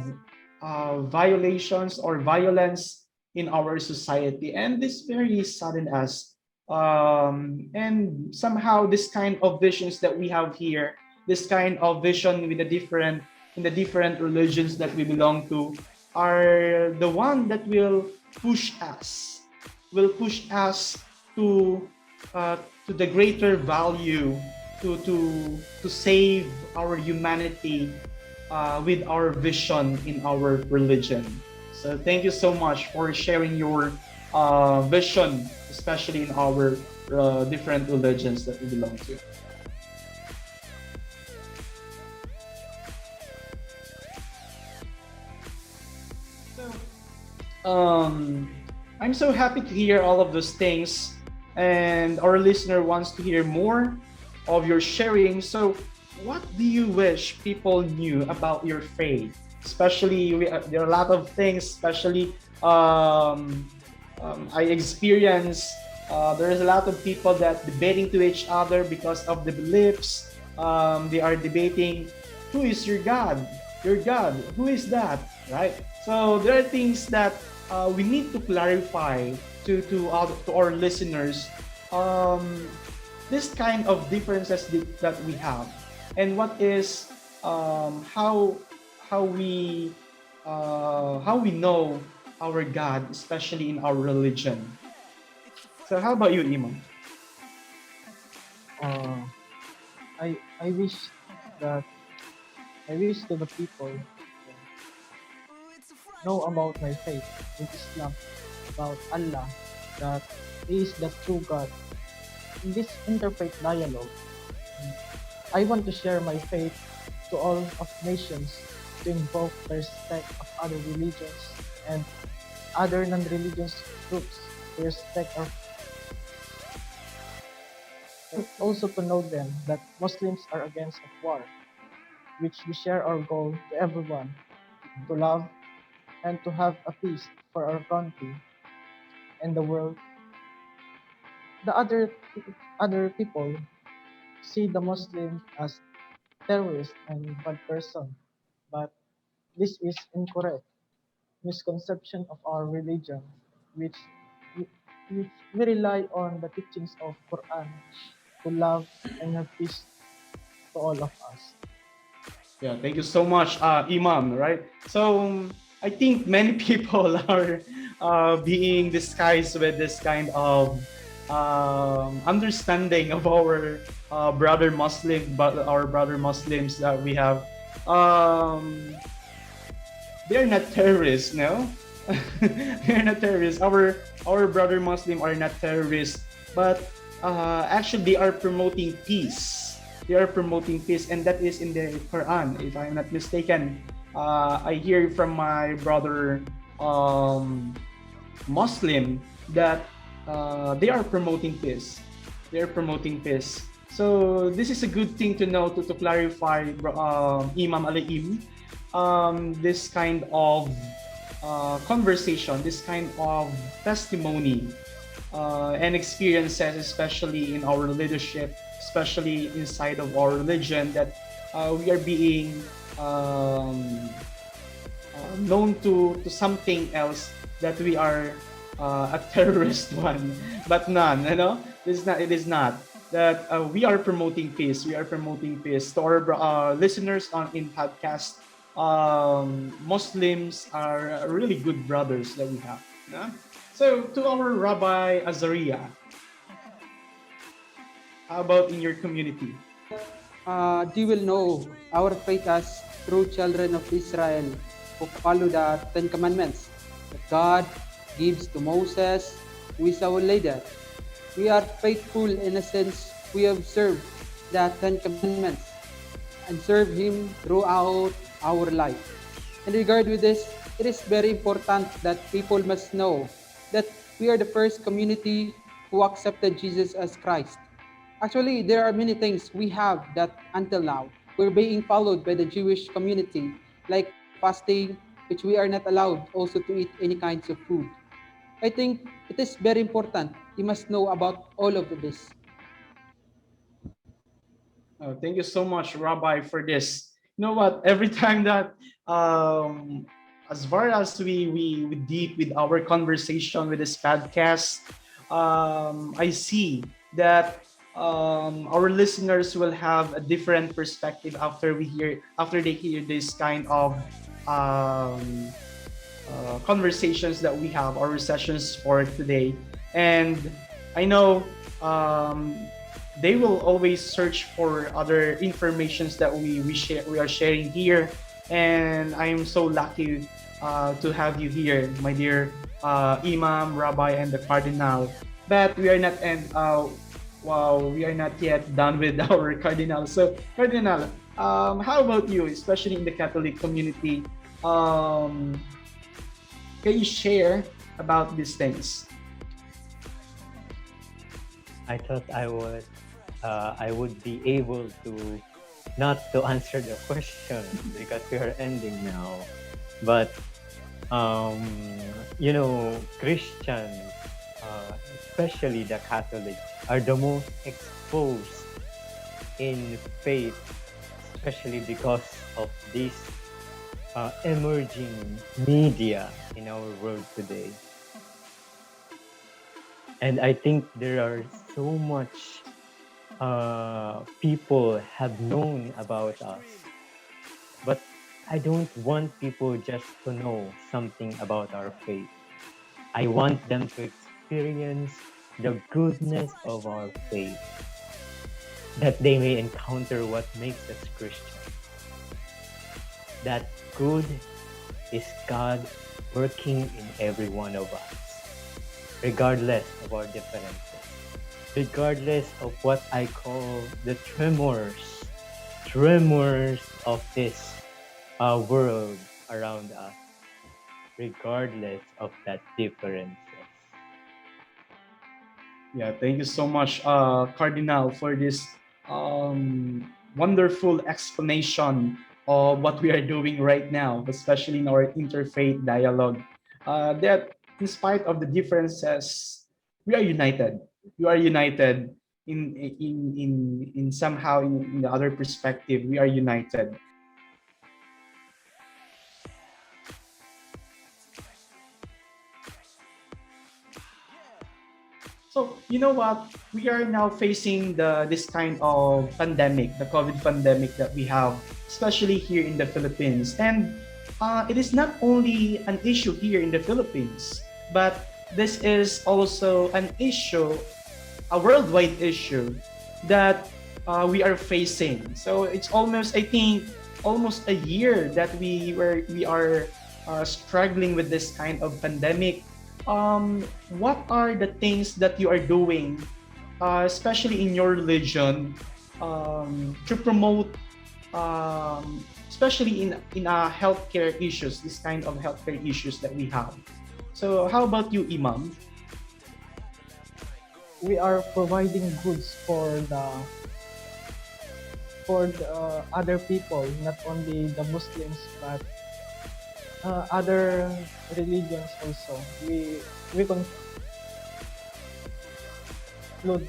violations or violence in our society, and this very sudden us, and somehow this kind of visions that we have here, this kind of vision with the different in the different religions that we belong to, are the one that will push us to to the greater value to save our humanity with our vision in our religion. So thank you so much for sharing your vision, especially in our different religions that we belong to. Um, I'm so happy to hear all of those things, and our listener wants to hear more of your sharing. So, what do you wish people knew about your faith? Especially, there are a lot of things, especially I experience there's a lot of people that debating to each other because of the beliefs. They are debating who is your God? Your God, who is that? Right? So there are things that we need to clarify to our listeners. Um, this kind of differences that we have, and what is how we know our God, especially in our religion. So how about you, Imam? Uh, I wish that I wish to the people know about my faith in Islam, about Allah, that He is the true God. In this interfaith dialogue, I want to share my faith to all of nations, to invoke the respect of other religions and other non-religious groups, to respect our, and also to know them that Muslims are against of war, which we share our goal to everyone, to love and to have a peace for our country and the world. The other people see the Muslim as terrorist and bad person, but this is incorrect misconception of our religion, which which we rely on the teachings of Quran to love and have peace to all of us. Yeah, thank you so much, Imam. Right. So I think many people are being disguised with this kind of understanding of our brother Muslims that we have. Um, they're not terrorists, no. They're not terrorists. Our brother Muslim are not terrorists, but actually they are promoting peace. They are promoting peace, and that is in the Quran, if I'm not mistaken. I hear from my brother um, Muslim that they are promoting peace. They are promoting peace. So this is a good thing to know to clarify, Imam Aleem, this kind of conversation, this kind of testimony and experiences, especially in our leadership, especially inside of our religion, that we are being known to something else, that we are a terrorist one, but none. You know, this is not. It is not that we are promoting peace. We are promoting peace to our listeners on in podcast. Muslims are really good brothers that we have. Yeah? So to our Rabbi Azaria, how about in your community? They will know our faith as true children of Israel who follow the Ten Commandments that God gives to Moses, who is our leader. We are faithful in a sense we observe the Ten Commandments and serve Him throughout our life. In regard with this, it is very important that people must know that we are the first community who accepted Jesus as Christ. Actually, there are many things we have that until now we're being followed by the Jewish community, like fasting, which we are not allowed also to eat any kinds of food. I think it is very important. You must know about all of this. Thank you so much, Rabbi, for this. You know what? Every time that, as far as we deep with our conversation with this podcast, I see that our listeners will have a different perspective after they hear this kind of um, conversations that we have, our sessions for today. And I know um, they will always search for other informations that we are sharing here. And I am so lucky to have you here, my dear Imam, Rabbi, and the Cardinal. But we are not and wow, we are not yet done with our Cardinal. So Cardinal, how about you, especially in the Catholic community? Um, can you share about these things? I thought I would be able to not to answer the question because we are ending now, but um, Christians, especially the Catholics, are the most exposed in faith, especially because of this emerging media in our world today. And I think there are so much people have known about us, but I don't want people just to know something about our faith. I want them to experience the goodness of our faith, that they may encounter what makes us Christian. That good is God working in every one of us, regardless of our differences, regardless of what I call the tremors of this world around us, regardless of that differences. Yeah, thank you so much, Cardinal, for this wonderful explanation of what we are doing right now, especially in our interfaith dialogue. That in spite of the differences, we are united. We are united in somehow in the other perspective. We are united. So you know what? We are now facing this kind of pandemic, the COVID pandemic that we have, especially here in the Philippines. And it is not only an issue here in the Philippines, but this is also an issue, a worldwide issue that we are facing. So it's almost, I think, almost a year that we are struggling with this kind of pandemic. What are the things that you are doing, especially in your religion, to promote, especially in healthcare issues, this kind of healthcare issues that we have? So, how about you, Imam? We are providing goods for the other people, not only the Muslims, but other religions also. We conclude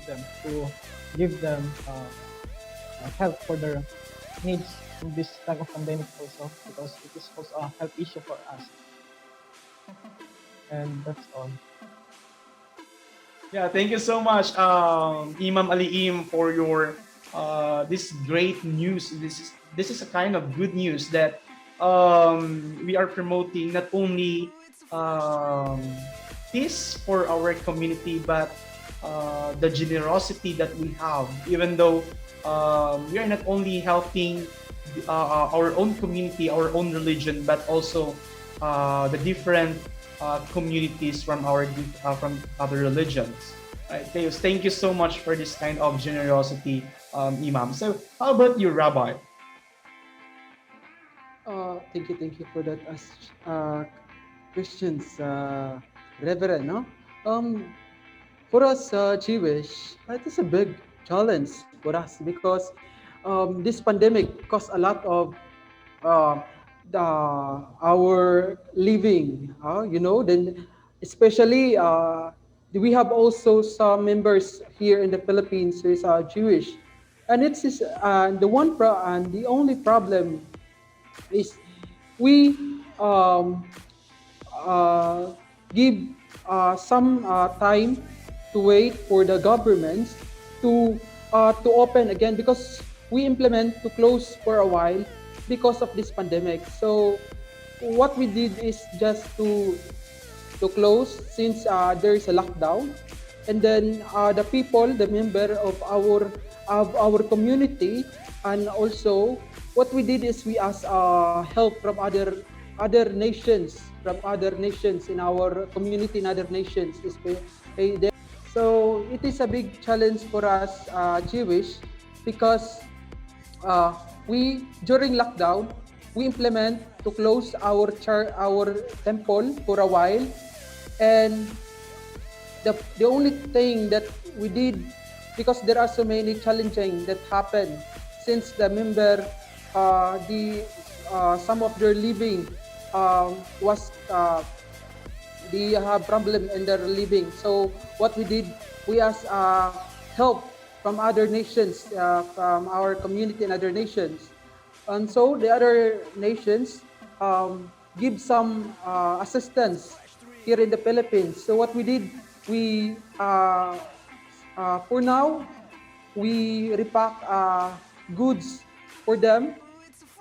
them to give them help for their needs in this type of pandemic also, because it is also a health issue for us. And that's all. Yeah, thank you so much, Imam Aleem, for your this great news. This is a kind of good news that we are promoting not only um, peace for our community, but the generosity that we have. Even though we are not only helping our own community, our own religion, but also the different communities from other religions. Right? Thank you so much for this kind of generosity, Imam. So, how about you, Rabbi? Thank you for that, as Christians, Reverend. No, for us Jewish, it is a big challenge for us because this pandemic caused a lot of uh, the our living. Then especially we have also some members here in the Philippines who is Jewish, and and the only problem is we um, uh, give some time to wait for the governments to open again, because we implement to close for a while because of this pandemic. So what we did is just to close since there is a lockdown, and then the member of our community, and also what we did is we asked help from other nations in our community, in other nations. So it is a big challenge for us Jewish, because uh, we during lockdown we implement to close our temple for a while, and the only thing that we did, because there are so many challenging that happen, since the member, the some of their living was they have problem in their living. So what we did, we asked help from other nations, from our community and other nations. And so the other nations give some assistance here in the Philippines. So what we did, we for now we repack goods for them.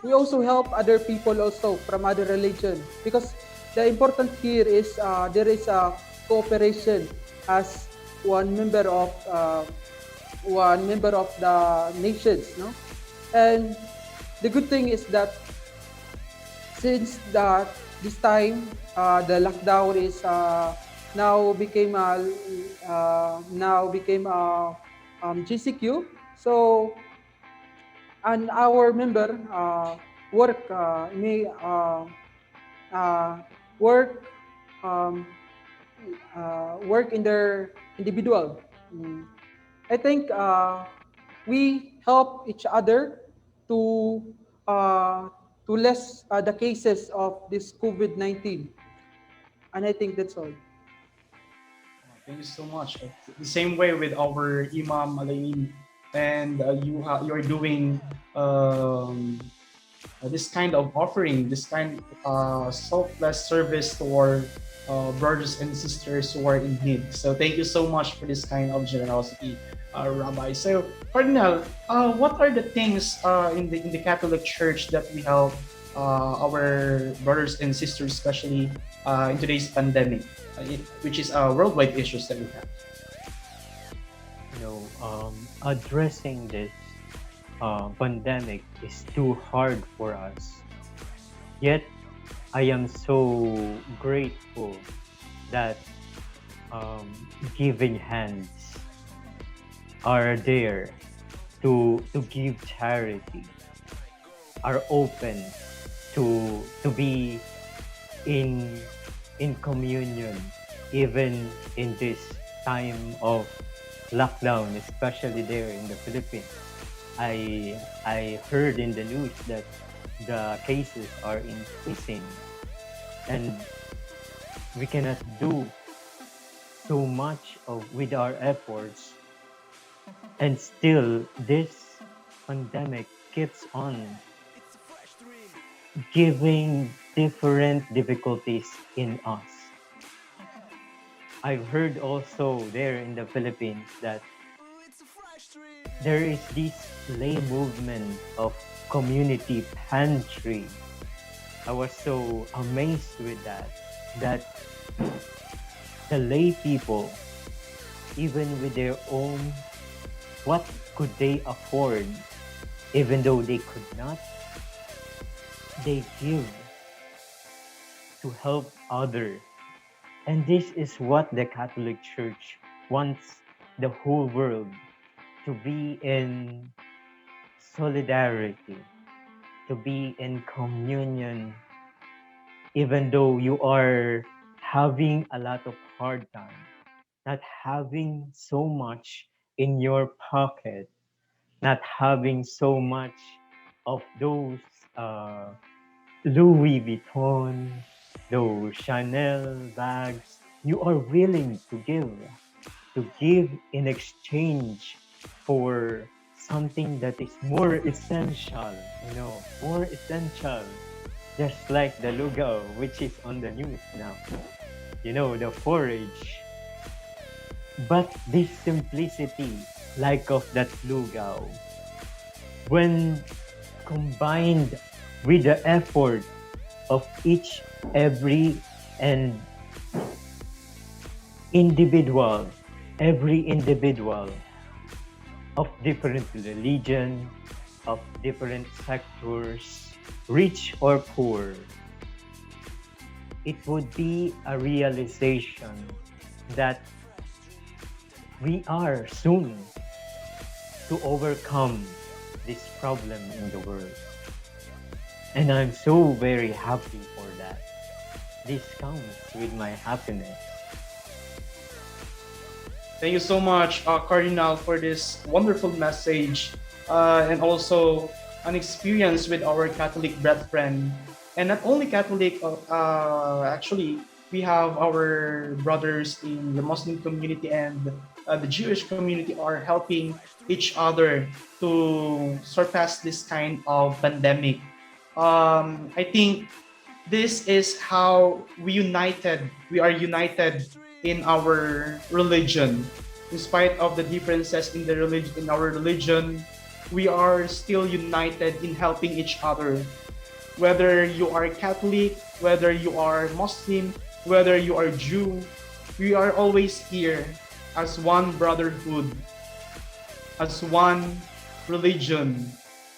We also help other people also from other religion, because the important here is there is a cooperation as one member of the nations, no? And the good thing is that since that this time the lockdown is now became GCQ. So and our member work may uh, work um, work in their individual. Mm. I think we help each other to uh, less the cases of this COVID-19, and I think that's all. Thank you so much. The same way with our Imam Aleem, and you're doing um, this kind of offering, this kind selfless service to our brothers and sisters who are in need. So thank you so much for this kind of generosity, Rabbi. So Cardinal, what are the things in the Catholic Church that we help our brothers and sisters, especially in today's pandemic, which is worldwide issues that we have? Addressing this pandemic is too hard for us. Yet, I am so grateful that giving hands are there to give charity, are open to be in communion, even in this time of lockdown, especially there in the Philippines. I heard in the news that the cases are increasing, and we cannot do so much with our efforts, and still this pandemic keeps on It's a fresh dream. giving different difficulties in us. I've heard also there in the Philippines that It's a fresh dream. there is this lay movement of community pantry. I was so amazed with that the lay people, even with their own, what could they afford, even though they could not, they give to help others. And this is what the Catholic Church wants the whole world to be in solidarity, to be in communion, even though you are having a lot of hard time, not having so much in your pocket, not having so much of those uh, Louis Vuitton, those Chanel bags. You are willing to give in exchange for something that is more essential, more essential. Just like the lugaw, which is on the news now, the forage. But this simplicity, like of that lugaw, when combined with the effort of every and individual, every individual of different religion, of different sectors, rich or poor, it would be a realization that we are soon to overcome this problem in the world. And I'm so very happy for that. This comes with my happiness. Thank you so much, Cardinal, for this wonderful message and also an experience with our Catholic brethren. And not only Catholic, actually, we have our brothers in the Muslim community and the Jewish community are helping each other to surpass this kind of pandemic. I think this is how we are united in our religion. In spite of the differences in the religion, in our religion, we are still united in helping each other. Whether you are Catholic, whether you are Muslim, whether you are Jew, we are always here as one brotherhood, as one religion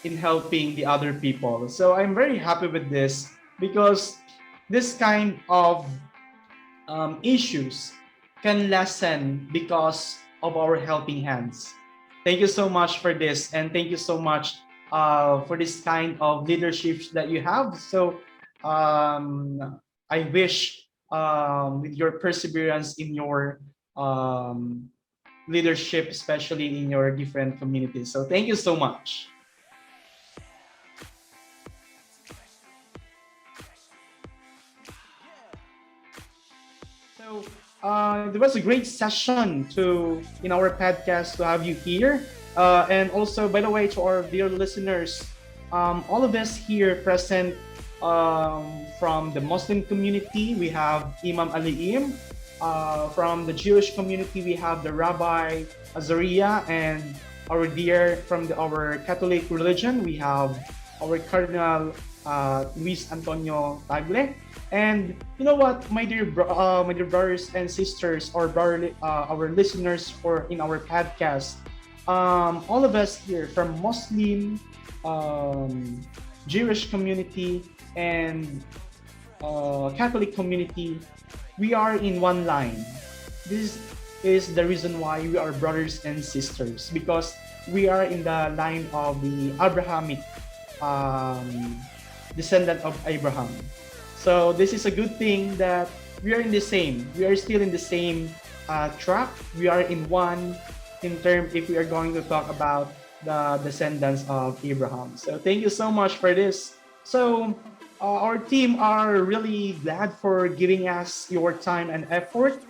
in helping the other people. So I'm very happy with this because this kind of issues can lessen because of our helping hands. Thank you so much for this, and thank you so much for this kind of leadership that you have. So I wish with your perseverance in your um, leadership, especially in your different communities. So thank you so much. So there was a great session to in our podcast to have you here, and also by the way to our dear listeners, all of us here present from the Muslim community, we have Imam Aleem. From the Jewish community, we have the Rabbi Azaria, and our dear from our Catholic religion, we have our Cardinal Luis Antonio Tagle. And you know what, my dear brothers and sisters, our listeners for in our podcast, all of us here from Muslim, um, Jewish community, and Catholic community, we are in one line. This is the reason why we are brothers and sisters because we are in the line of the Abrahamic um, descendant of Abraham. So this is a good thing that we are in the same. We are still in the same track. We are in one in term if we are going to talk about the descendants of Abraham. So thank you so much for this. So our team are really glad for giving us your time and effort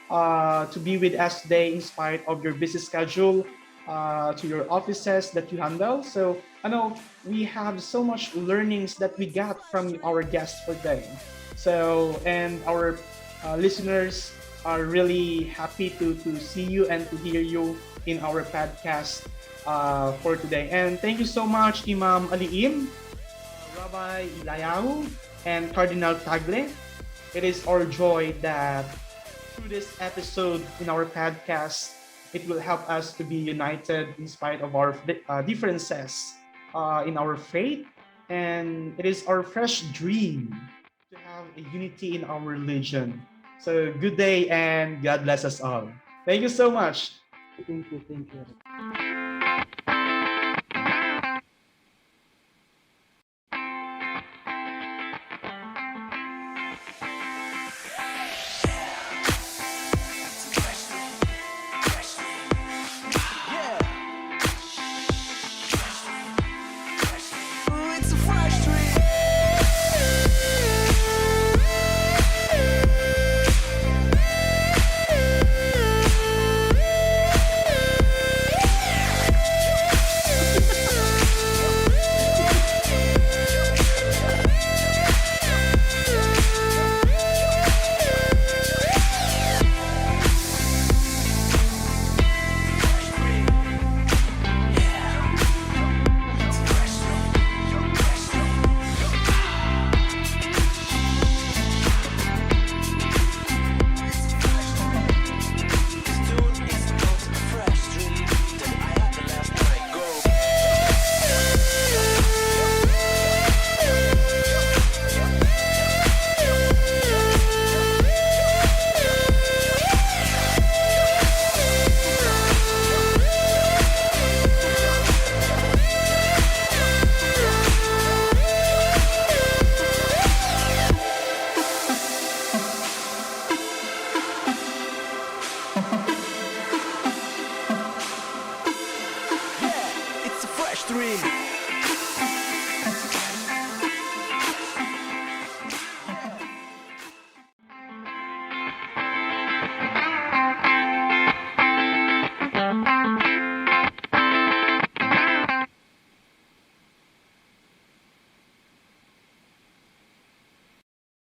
to be with us today in spite of your busy schedule, to your offices that you handle. So I know we have so much learnings that we got from our guests for today. So and our listeners are really happy to see you and to hear you in our podcast for today. And thank you so much, Imam Aleem, Rabbi Eliyahu, and Cardinal Tagle. It is our joy that through this episode in our podcast, it will help us to be united in spite of our differences in our faith. And it is our fresh dream to have a unity in our religion. So good day and God bless us all. Thank you so much. Thank you.